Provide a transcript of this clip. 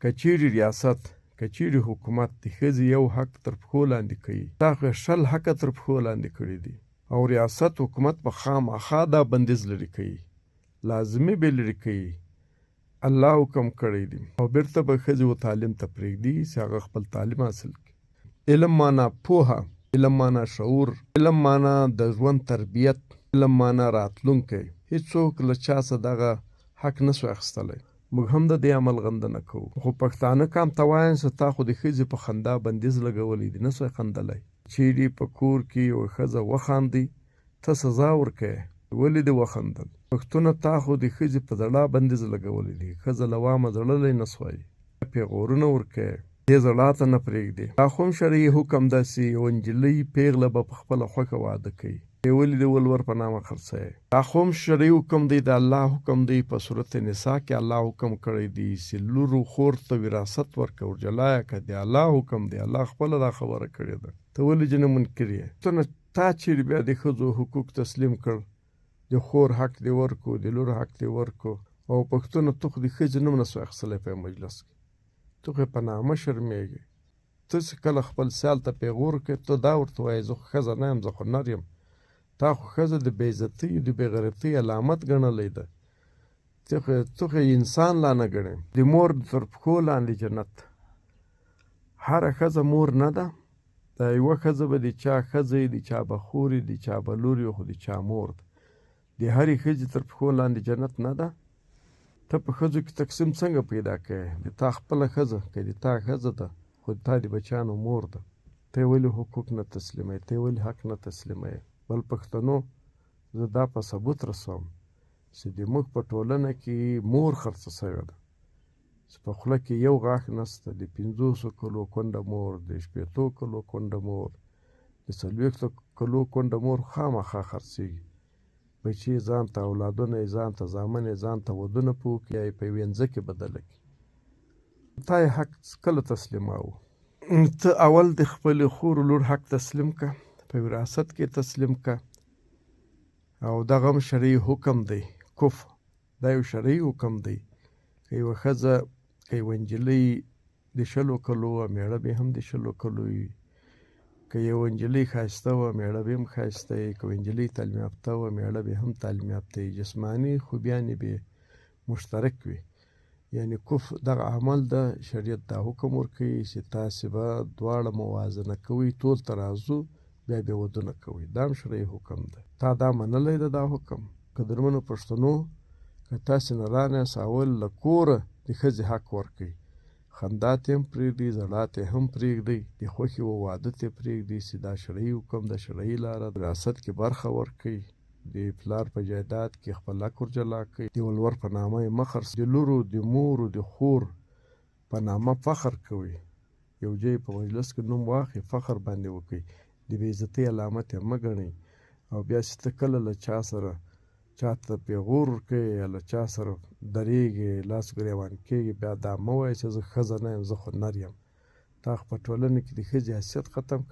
که چیرې ریاست که چیرې حکومت د ښځې یو حق تر پښو لاندې کوي، دا خو 100 حقه تر پښو لاندې کړي دي، او ریاست حکومت به خامخا دا بندیز لرې کوي، لازمي به لرې کوي. الله حکم کړی دی او بیرته به ښځې و تعلیم ته پرېږدي چې هغه خپل تعلیم حاصل کړي. علم معنا پوهه، علم معنا شعور، علم معنا د ژوند تربیت، علم معنا راتلونکی. هیڅوک له چا څه دغه حق نسو اخیستلی. موږ هم د دې عمل غندنه کوو، خو پښتانه کام ته وایم چې تا خو د ښځې په خندا بندیز لګولی دی، نسو یې خندلی. چیرې په کور کې یوه ښځه وخاندي ته سزا ورکوې، ولې دې وخندل؟ پښتونه تا خو د ښځې په زړه بندیز لګولی دی، ښځه له وامه زړلی نه سوای، پیغورونه ورکوې، دې زړه ته نه پرېږدي. دا خو هم شرعي حکم ده چې یوه نجلۍ پیغله به په خپله خوښه واده کوي، ولې د ولور په نامه خرڅوي؟ دا خو هم شرعي حکم دی، د الله حکم دی. په صورت نساء کې الله حکم کړی دی چې لور و خور ته وراثت ورکړه، جلایه که د الله حکم دی، الله خپله دا خبره کړې ده، ته ولې جنه منکر یې؟ تا چیرې بیا د ښځو حقوق تسلیم کړ، د خور حق دې ورکو، د لور حق دې ورکو، او پښتونه ته خو د ښځې نوم نسو اخیستلی په مجلس کې، ته خو په نامه شرمېږې. ته چې کله خپل سیال ته پیغور کوې، ته دا ورته وایې زه خو ښځه نه یم، زه خو نر یم. تا خو ښځه د بېعزتۍ د بېغیرتۍ علامت ګڼلی ده، ته خو انسان لا نه ګڼې. د مور تر پښو لاندې جنت. هره ښځه مور نه ده، دا یوه ښځه به د چا ښځه د چا به خور د چا به لور خو د چا مور ده. د هرې ښځې تر پښو لاندې جنت نه ده. ته په ښځو کې تقسیم څنګه پیدا کوې؟ د تا خپله ښځه که د تا ښځه ده، خو د تا د بچیانو مور ده. ته یې ولې حقوق نه تسلیموې؟ ته یې ولې حق نه تسلیموې؟ بل پښتنو، زه دا په ثبوت رسوم چې د موږ په ټولنه کې مور خرڅه شوې ده، چې په خوله کې یو غاښ نسته، د 50 کلو کونډه مور، د 80 کلو کونډه مور، د 40 کلو کونډه مور خامخا خرڅېږي. بچي یې ځان ته، اولادونه یې ځان ته، زامن یې ځان ته ودونه په وکړي یا یې په یوې ځمکې بدله کړي. تا یې حق کله تسلیماوه؟ ته اول د خپلې خور لور حق تسلیم که، په وراثت کې تسلیم که، او دغه هم شرعي حکم دی. کفر دا یو شرعي حکم دی. که یوه ښځه، که یوه نجلۍ د 100 کلو وه، مېړه به هم د 100 کلو وي. که یوه نجلۍ ښایسته وه، مېړه به هم ښایسته وي. که یوه نجلۍ تعلیم یافته وه، مېړه به هم تعلیم یافته وي. جسماني خوبیان یې به مشترک وي. یعنی کفر دغه عمل ده. شریعت دا حکم ورکوي چې تاسې به دواړه موازنه کوئ، ټول ترازو، بیا به ودونه کوئ. دا هم شرعي حکم ده. تا دا منلی ده دا حکم؟ قدرمنو پښتنو، که تاسې نران یاست، اول له کوره د ښځې حق ورکوئ. خندا ته هم پرېږدئ، ژړا ته هم پرېږدئ، د خوښې و واده ته پرېږدئ چې دا شرعي حکم ده، شرعي لاره ده. وراثت کې برخه ورکوئ، د پلار په جایداد کې خپل حق ورجلا کوئ، د ولور په نامه یې مه خرڅوئ، د لورو، د مورو، د خور په نامه فخر کوئ. یو ځای په مجلس کې نوم واخلئ، فخر باندې وکړئ، د بېعزتۍ علامت یې مه ګڼئ. او بیا چې ته کله له چا سره چاته پیغور ورکوې یا له چا سره درېږې، لاس ګرېوان کېږي، بیا دا مه وایه چې زه ښځه نه یم، زه خو نر یم. تا خو په ټولنه کې د ښځې حیثیت ختم کړی.